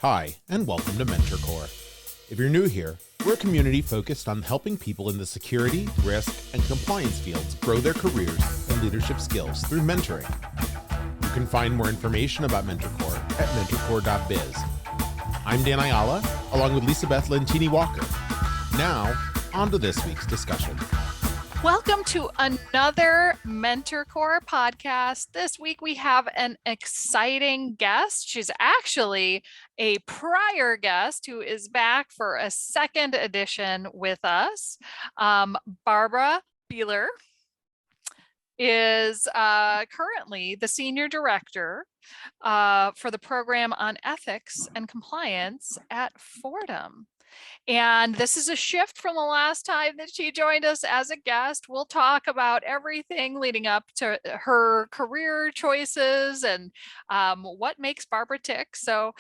Hi, and welcome to MentorCore. If you're new here, we're a community focused on helping people in the security, risk, and compliance fields grow their careers and leadership skills through mentoring. You can find more information about MentorCore at mentorcore.biz. I'm Dan Ayala, along with Lisa Beth Lentini Walker. Now, on to this week's discussion. Welcome to another MentorCore podcast. This week we have an exciting guest. She's actually a prior guest who is back for a second edition with us. Barbara Boehler is currently the Senior Director for the program on ethics and compliance at Fordham. And this is a shift from the last time that she joined us as a guest. We'll talk about everything leading up to her career choices and what makes Barbara tick. So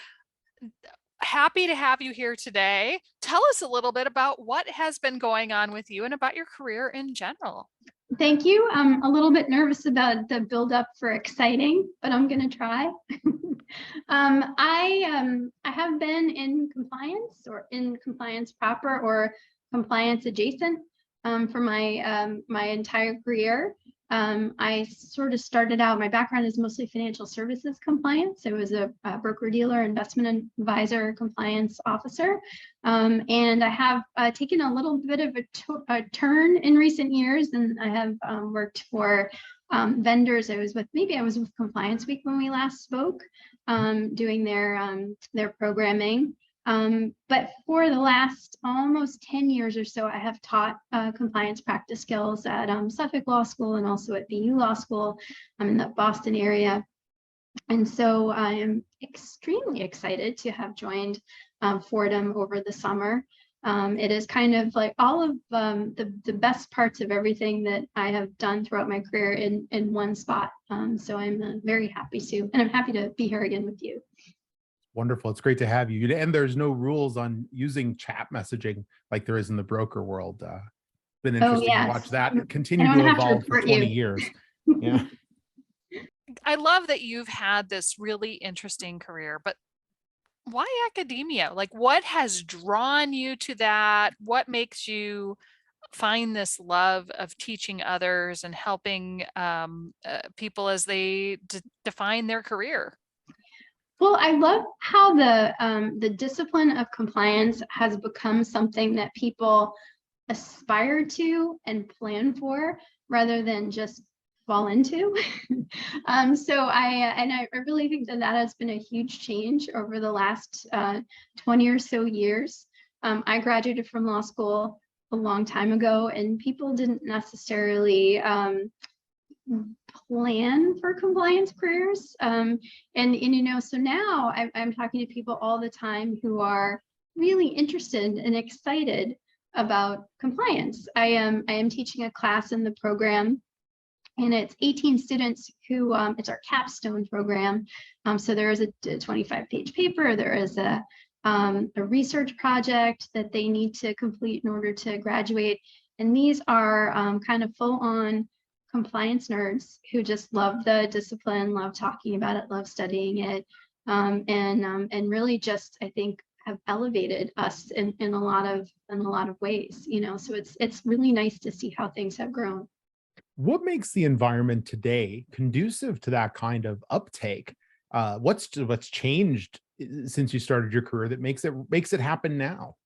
happy to have you here today. Tell us a little bit about what has been going on with you and about your career in general. Thank you. I'm a little bit nervous about the build up for exciting, but I'm going to try. I have been in compliance or in compliance proper or compliance adjacent for my entire career. I sort of started out, my background is mostly financial services compliance. I was a broker-dealer, investment advisor, compliance officer. And I have taken a little bit of a turn in recent years, and I have worked for vendors. I was with Compliance Week when we last spoke, doing their programming. But for the last almost 10 years or so, I have taught compliance practice skills at Suffolk Law School and also at BU Law School. I'm in the Boston area. And so I am extremely excited to have joined Fordham over the summer. It is kind of like all of the best parts of everything that I have done throughout my career in one spot. So I'm very happy to, and I'm happy to be here again with you. Wonderful. It's great to have you. And there's no rules on using chat messaging like there is in the broker world. Been interesting to watch that continue to evolve for 20 years. Yeah. I love that you've had this really interesting career, but why academia? Like, what has drawn you to that? What makes you find this love of teaching others and helping people as they define their career? Well, I love how the discipline of compliance has become something that people aspire to and plan for rather than just fall into. So I really think that has been a huge change over the last 20 or so years. I graduated from law school a long time ago, and people didn't necessarily plan for compliance careers. So now I'm talking to people all the time who are really interested and excited about compliance. I am teaching a class in the program, and it's 18 students who, it's our capstone program. So there is a 25-page paper, there is a research project that they need to complete in order to graduate. And these are kind of full-on compliance nerds who just love the discipline, love talking about it, love studying it, and really just, I think, have elevated us in a lot of ways. So it's really nice to see how things have grown. What makes the environment today conducive to that kind of uptake? What's changed since you started your career that makes it happen now?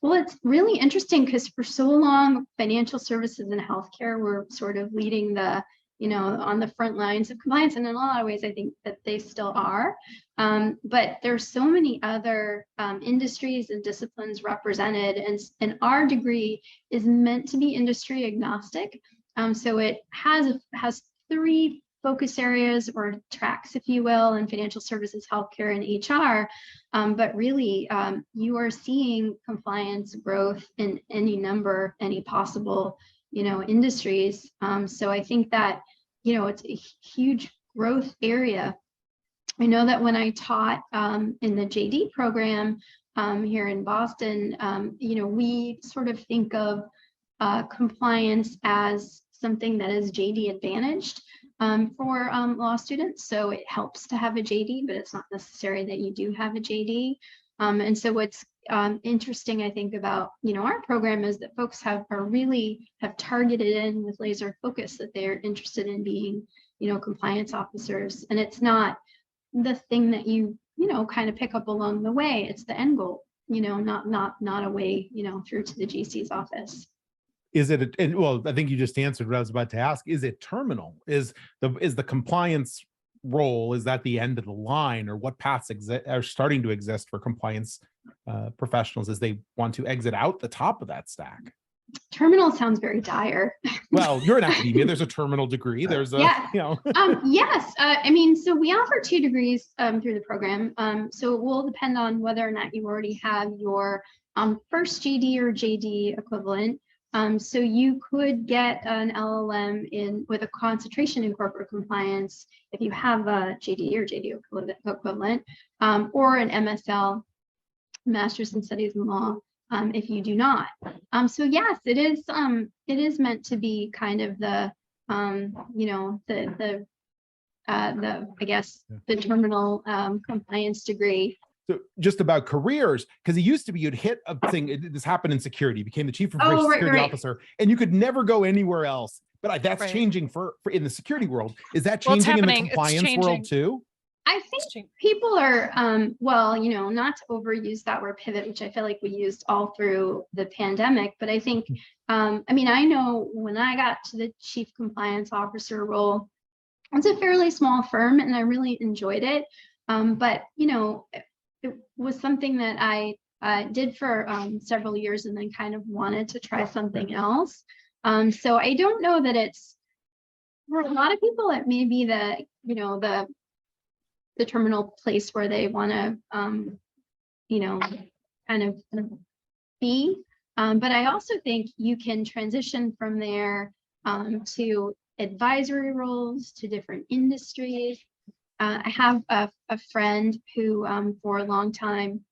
Well, it's really interesting because for so long, financial services and healthcare were sort of leading on the front lines of compliance. And in a lot of ways, I think that they still are. But there's so many other industries and disciplines represented. And our degree is meant to be industry agnostic. So it has three focus areas or tracks, if you will, in financial services, healthcare, and HR. But really, you are seeing compliance growth in any possible, industries. So I think that, it's a huge growth area. I know that when I taught in the JD program here in Boston, we sort of think of compliance as something that is JD advantaged. for law students. So it helps to have a JD, but it's not necessary that you do have a JD. And so what's interesting, I think, about our program is that folks have targeted in with laser focus that they're interested in being compliance officers, and it's not the thing that you kind of pick up along the way. It's the end goal, not a way through to the GC's office. Is it, and well, I think you just answered what I was about to ask. Is it terminal? Is the compliance role, is that the end of the line, or what paths are starting to exist for compliance professionals as they want to exit out the top of that stack? Terminal sounds very dire. Well, you're in academia. There's a terminal degree. There's a, yes. Yes. I mean, so we offer 2 degrees through the program. So it will depend on whether or not you already have your first GD or JD equivalent. So you could get an LLM with a concentration in corporate compliance if you have a JD or JD equivalent, or an MSL, Master's in Studies in Law, if you do not. So yes, it is meant to be kind of the I guess the terminal compliance degree. So just about careers, because it used to be you'd hit a thing. This happened in security. You became the chief information security officer, and you could never go anywhere else. But that's changing for in the security world. Is that changing in the compliance world too? I think people are, not to overuse that word pivot, which I feel like we used all through the pandemic, but I think, I know when I got to the chief compliance officer role, it's a fairly small firm and I really enjoyed it. But, it was something that I did for several years and then kind of wanted to try something else. So I don't know that it's, for a lot of people, it may be the terminal place where they want to, kind of be. But I also think you can transition from there to advisory roles, to different industries. I have a friend who for a long time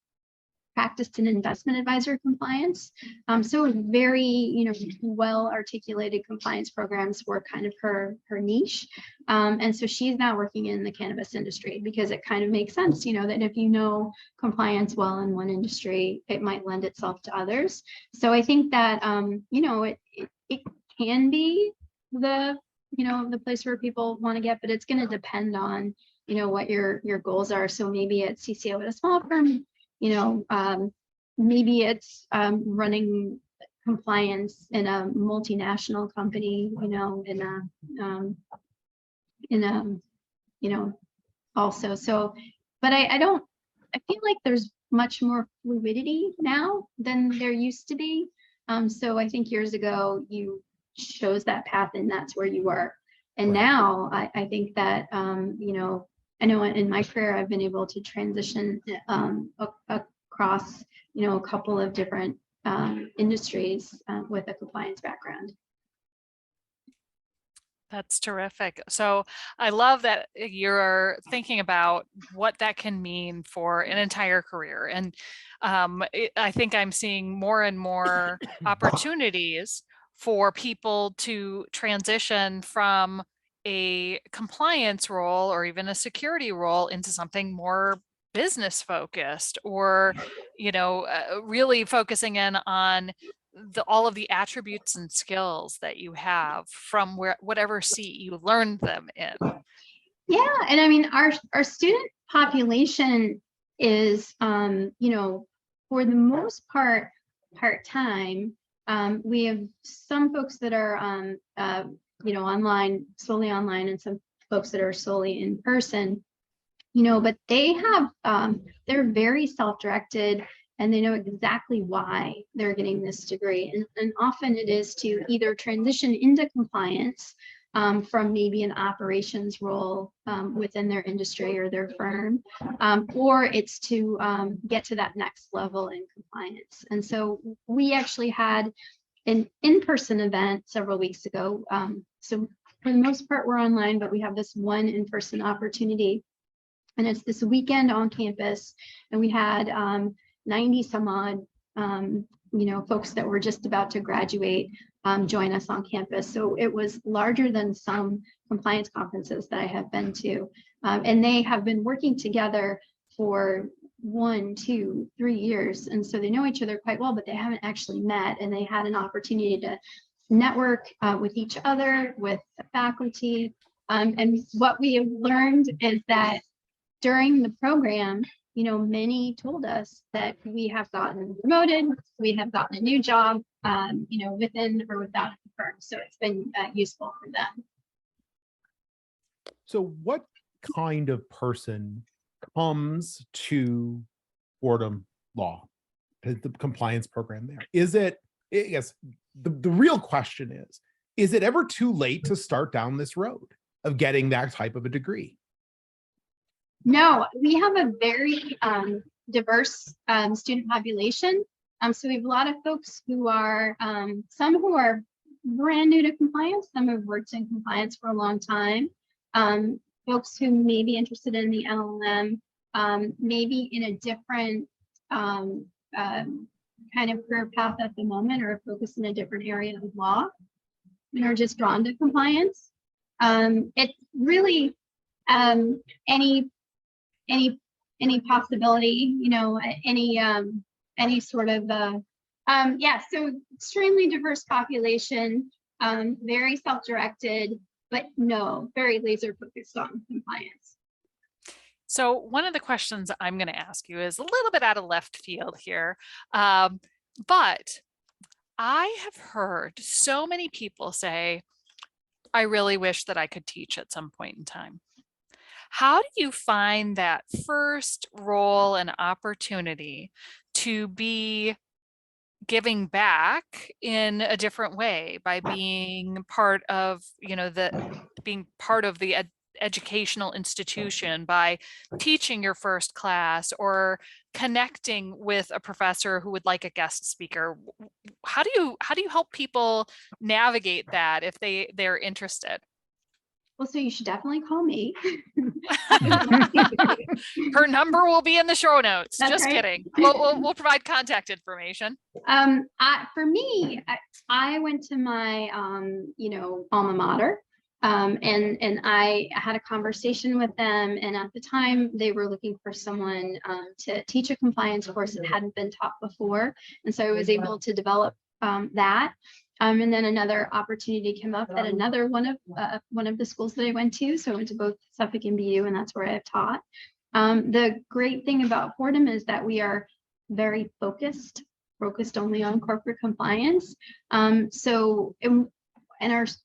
practiced in investment advisory compliance. So very, well articulated compliance programs were kind of her niche. And so she's now working in the cannabis industry because it kind of makes sense, that if you know compliance well in one industry, it might lend itself to others. So I think that, it can be the place where people want to get, but it's going to depend on, what your goals are. So maybe it's CCO at a small firm, maybe it's running compliance in a multinational company, also. So, but I feel like there's much more fluidity now than there used to be. So I think years ago you chose that path and that's where you were. And now I think that, I know in my career, I've been able to transition across, a couple of different industries with a compliance background. That's terrific. So I love that you're thinking about what that can mean for an entire career. And I think I'm seeing more and more opportunities for people to transition from a compliance role or even a security role into something more business focused, or really focusing in on all of the attributes and skills that you have from whatever seat you learned them in. Yeah, and I mean our student population is for the most part part-time. We have some folks that are online, solely online, and some folks that are solely in person, but they have, they're very self-directed and they know exactly why they're getting this degree. And often it is to either transition into compliance from maybe an operations role within their industry or their firm, or it's to get to that next level in compliance. And so we actually had an in-person event several weeks ago. So for the most part, we're online, but we have this one in-person opportunity. And it's this weekend on campus. And we had 90 some odd, folks that were just about to graduate join us on campus. So it was larger than some compliance conferences that I have been to. And they have been working together for 1, 2, 3 years. And so they know each other quite well, but they haven't actually met. And they had an opportunity to network with each other, with the faculty. And what we have learned is that during the program, many told us that we have gotten promoted, we have gotten a new job, within or without the firm. So it's been useful for them. So what kind of person comes to Fordham Law, the compliance program there? Is it, yes, the real question is it ever too late to start down this road of getting that type of a degree? No, we have a very diverse student population. So we have a lot of folks who are, some who are brand new to compliance, some have worked in compliance for a long time. Folks who may be interested in the LLM, maybe in a different kind of career path at the moment, or focused in a different area of law, and are just drawn to compliance. It's really any possibility, any sort of so extremely diverse population, very self-directed, but no, very laser focused on compliance. So one of the questions I'm going to ask you is a little bit out of left field here, but I have heard so many people say, I really wish that I could teach at some point in time. How do you find that first role and opportunity to be giving back in a different way by being part of, the educational institution, by teaching your first class or connecting with a professor who would like a guest speaker? How do you help people navigate that if they're interested? Well, so you should definitely call me. Her number will be in the show notes. That's Just right. kidding. We'll provide contact information. For me, I went to my, alma mater, and I had a conversation with them. And at the time, they were looking for someone to teach a compliance course that hadn't been taught before. And so I was able to develop that. And then another opportunity came up at another one of the schools that I went to. So I went to both Suffolk and BU, and that's where I've taught. The great thing about Fordham is that we are very focused only on corporate compliance. And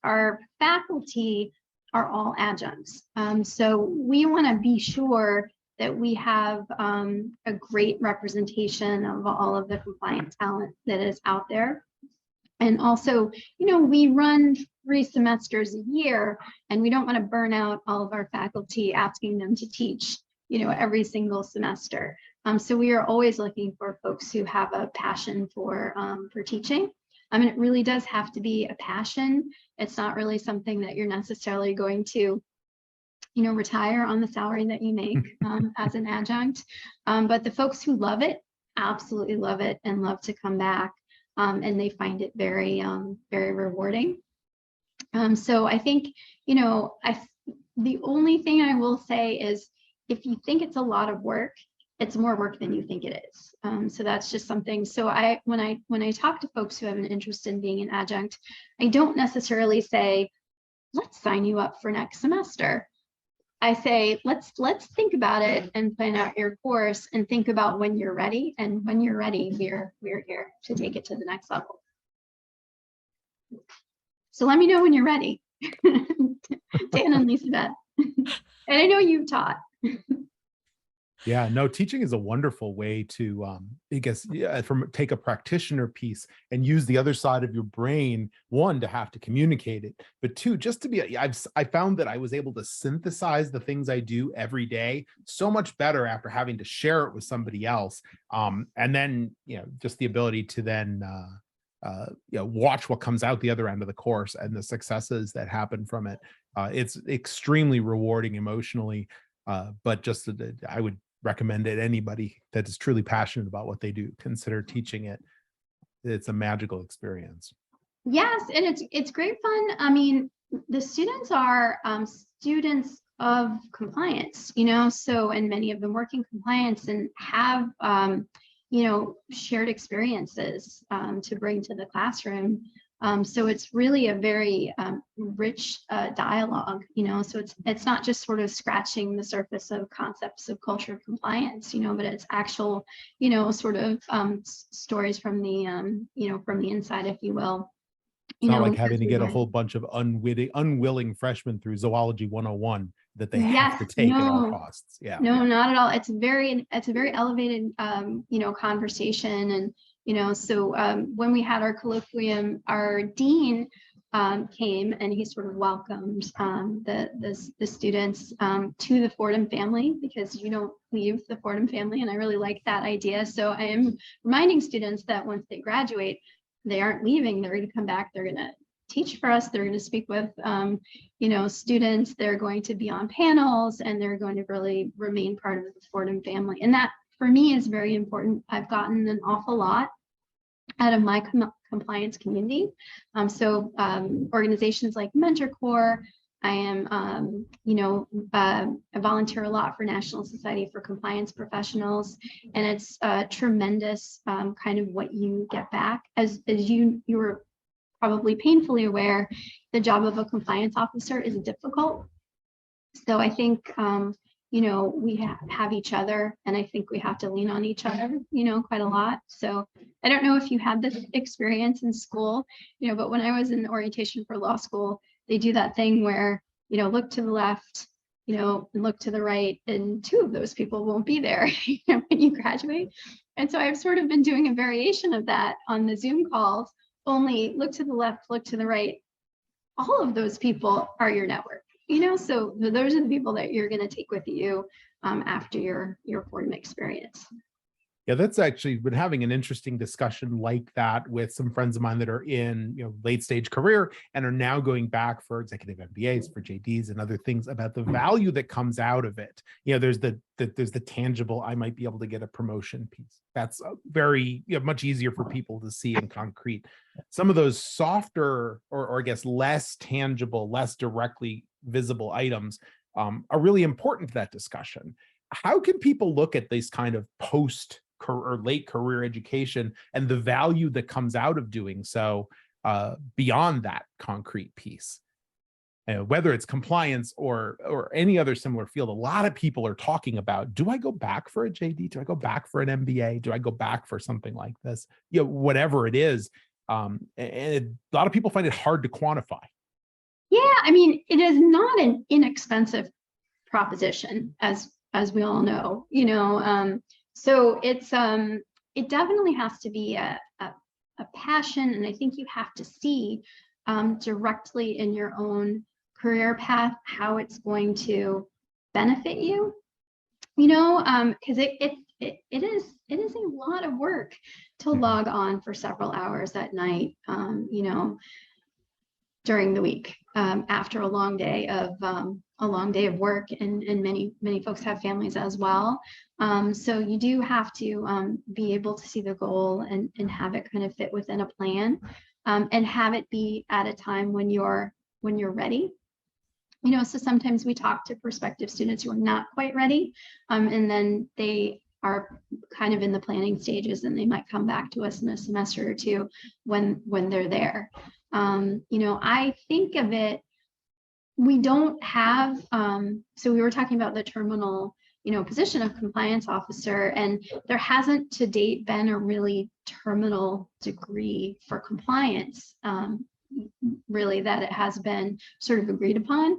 our faculty are all adjuncts. So we want to be sure that we have a great representation of all of the compliance talent that is out there. And also, we run 3 semesters a year, and we don't want to burn out all of our faculty asking them to teach, every single semester. So we are always looking for folks who have a passion for teaching. It really does have to be a passion. It's not really something that you're necessarily going to, retire on the salary that you make as an adjunct. But the folks who love it, absolutely love it and love to come back. And they find it very, very rewarding. So I think, the only thing I will say is, if you think it's a lot of work, it's more work than you think it is. So that's just something. So when I talk to folks who have an interest in being an adjunct, I don't necessarily say, let's sign you up for next semester. I say, let's think about it and plan out your course and think about when you're ready. And when you're ready, we're here to take it to the next level. So let me know when you're ready. Dan and Lisa Beth. And I know you've taught. Yeah, no, teaching is a wonderful way to, take a practitioner piece and use the other side of your brain, one, to have to communicate it, but two, just to be, I found that I was able to synthesize the things I do every day so much better after having to share it with somebody else. And then, just the ability to then, watch what comes out the other end of the course and the successes that happen from it. It's extremely rewarding emotionally, but just I would recommend it. Anybody that is truly passionate about what they do, consider teaching it. It's a magical experience. Yes, and it's great fun. I mean, the students are students of compliance, so, and many of them work in compliance and have, shared experiences to bring to the classroom. So it's really a very rich dialogue, so it's not just sort of scratching the surface of concepts of culture of compliance, but it's actual, sort of stories from the, from the inside, if you will. It's not like having to get a whole bunch of unwilling freshmen through zoology 101 that they have to take at all costs. Yeah. No, not at all. It's a very elevated, conversation. And, so when we had our colloquium, our dean came and he sort of welcomed the students to the Fordham family, because you don't leave the Fordham family. And I really like that idea. So I am reminding students that once they graduate, they aren't leaving. They're going to come back. They're going to teach for us. They're going to speak with, students. They're going to be on panels, and they're going to really remain part of the Fordham family. And that, for me, is very important. I've gotten an awful lot out of my compliance community. So organizations like Mentor Corps. I am, I volunteer a lot for National Society for Compliance Professionals, and it's tremendous kind of what you get back. As you were probably painfully aware, the job of a compliance officer is difficult. So I think, we have each other, and I think we have to lean on each other, quite a lot. So I don't know if you had this experience in school, but when I was in orientation for law school, they do that thing where, look to the left, and look to the right, and two of those people won't be there when you graduate. And so I've sort of been doing a variation of that on the Zoom calls, only look to the left, look to the right. All of those people are your network, so those are the people that you're going to take with you after your Fordham experience. Yeah, that's actually been having an interesting discussion like that with some friends of mine that are in, late stage career and are now going back for executive MBAs, for JDs and other things, about the value that comes out of it. There's the tangible, I might be able to get a promotion piece. That's very, much easier for people to see in concrete. Some of those softer or I guess less tangible, less directly visible items are really important to that discussion. How can people look at this kind of post or late career education and the value that comes out of doing so beyond that concrete piece? Whether it's compliance or any other similar field, a lot of people are talking about, do I go back for a JD? Do I go back for an MBA? Do I go back for something like this? Whatever it is. And a lot of people find it hard to quantify. Yeah, I mean, it is not an inexpensive proposition, as we all know, so it's it definitely has to be a passion, and I think you have to see directly in your own career path how it's going to benefit you, because it is a lot of work to log on for several hours at night, during the week, after a long day of work, and many folks have families as well. So you do have to be able to see the goal and have it kind of fit within a plan, and have it be at a time when you're ready. So sometimes we talk to prospective students who are not quite ready, and then they are kind of in the planning stages, and they might come back to us in a semester or two when they're there. I think of it, we don't have, so we were talking about the terminal, position of compliance officer, and there hasn't to date been a really terminal degree for compliance, really, that it has been sort of agreed upon.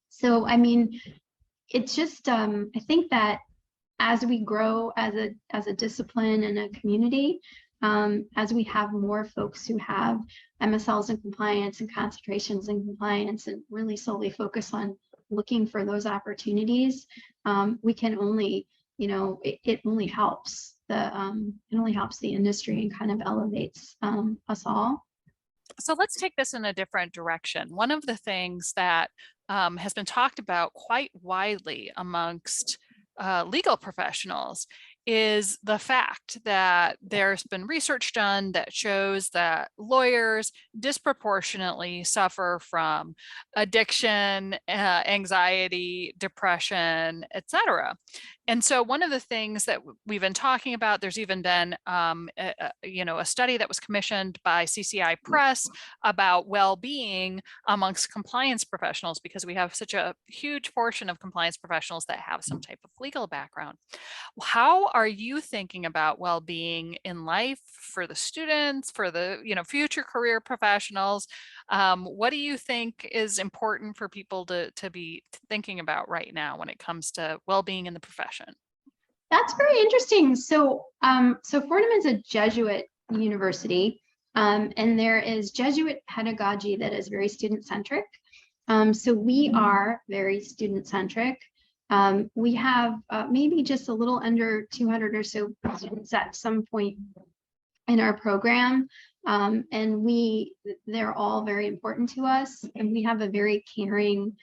So, I mean, it's just, I think that as we grow as a discipline and a community, as we have more folks who have MSLs in compliance and concentrations in compliance, and really solely focus on looking for those opportunities, we can only, it only helps the industry and kind of elevates us all. So let's take this in a different direction. One of the things that has been talked about quite widely amongst legal professionals is the fact that there's been research done that shows that lawyers disproportionately suffer from addiction, anxiety, depression, etc. And so one of the things that we've been talking about, there's even been a study that was commissioned by CCI Press about well-being amongst compliance professionals, because we have such a huge portion of compliance professionals that have some type of legal background. How are you thinking about well-being in life for the students, for the future career professionals? What do you think is important for people to be thinking about right now when it comes to well-being in the profession? That's very interesting. So, Fordham is a Jesuit university, and there is Jesuit pedagogy that is very student-centric. So we are very student-centric. We have maybe just a little under 200 or so students at some point in our program, and they're all very important to us, and we have a very caring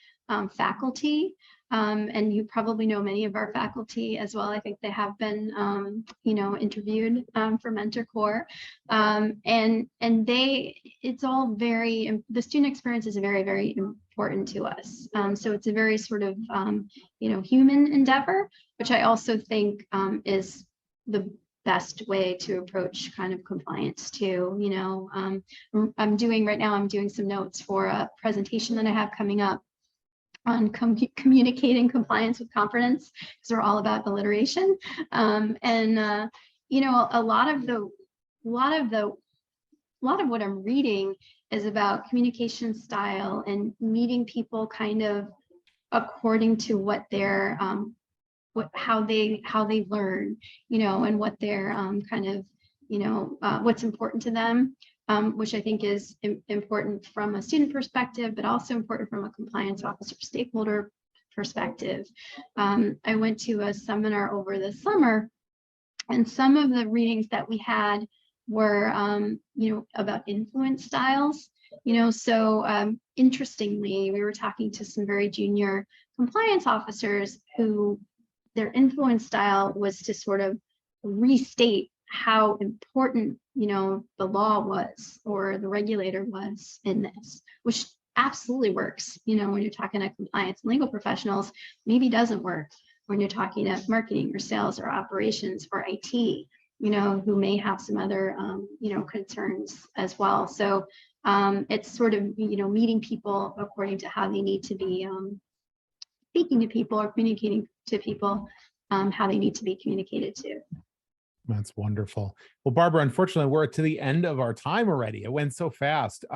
faculty. And you probably know many of our faculty as well. I think they have been, interviewed for Mentor Corps, and it's all the student experience is very, very important to us. So it's a very sort of, human endeavor, which I also think is the best way to approach kind of compliance too. I'm doing some notes for a presentation that I have coming up on communicating compliance with confidence, because we're all about alliteration. A lot of what I'm reading is about communication style and meeting people kind of according to what their how they learn, and what their what's important to them. Which I think is important from a student perspective, but also important from a compliance officer stakeholder perspective. I went to a seminar over the summer, and some of the readings that we had were, about influence styles. So interestingly, we were talking to some very junior compliance officers who their influence style was to sort of restate how important the law was or the regulator was in this, which absolutely works when you're talking to compliance and legal professionals. Maybe doesn't work when you're talking to marketing or sales or operations or IT, who may have some other concerns as well. So it's sort of meeting people according to how they need to be speaking to people or communicating to people, how they need to be communicated to. That's wonderful. Well, Barbara, unfortunately, we're to the end of our time already. It went so fast.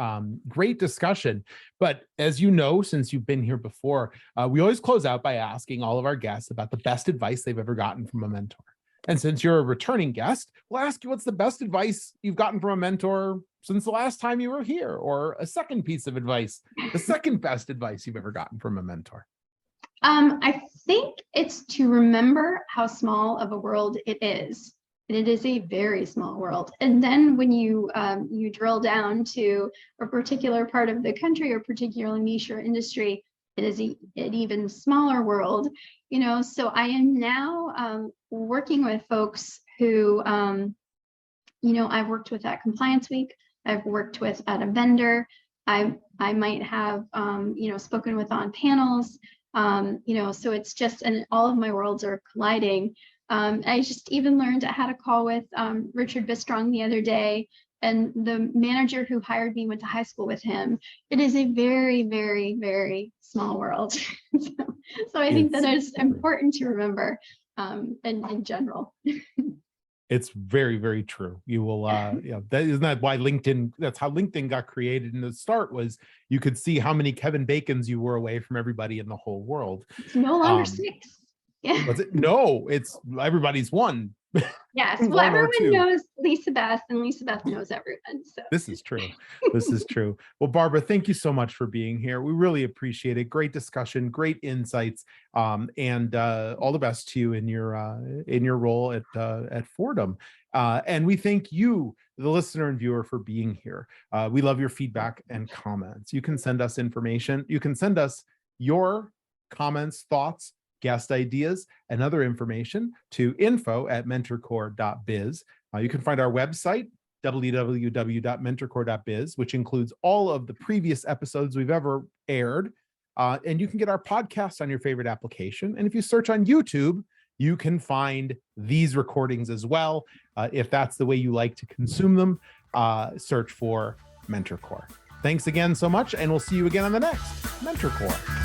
Great discussion. But as you know, since you've been here before, we always close out by asking all of our guests about the best advice they've ever gotten from a mentor. And since you're a returning guest, we'll ask you what's the best advice you've gotten from a mentor since the last time you were here, or a second piece of advice, the second best advice you've ever gotten from a mentor. I think it's to remember how small of a world it is. And it is a very small world. And then when you drill down to a particular part of the country or particular niche or industry, it is an even smaller world. So I am now working with folks who, I've worked with at Compliance Week. I've worked with at a vendor. I might have, spoken with on panels. So it's just, and all of my worlds are colliding. I just even learned I had a call with Richard Bistrong the other day, and the manager who hired me went to high school with him. It is a very, very, very small world. so I think that is important to remember in general. It's very, very true. You will, isn't that why LinkedIn, that's how LinkedIn got created in the start, was you could see how many Kevin Bacons you were away from everybody in the whole world. It's no longer 6. Yeah. Was it? No, it's everybody's one. Yes. Well, everyone knows Lisa Beth, and Lisa Beth knows everyone. So this is true. This is true. Well, Barbara, thank you so much for being here. We really appreciate it. Great discussion, great insights, and all the best to you in your role at Fordham. And we thank you, the listener and viewer, for being here. We love your feedback and comments. You can send us information. You can send us your comments, thoughts guest ideas, and other information to info@mentorcore.biz. You can find our website, www.mentorcore.biz, which includes all of the previous episodes we've ever aired. And you can get our podcast on your favorite application. And if you search on YouTube, you can find these recordings as well. If that's the way you like to consume them, search for MentorCore. Thanks again so much, and we'll see you again on the next MentorCore.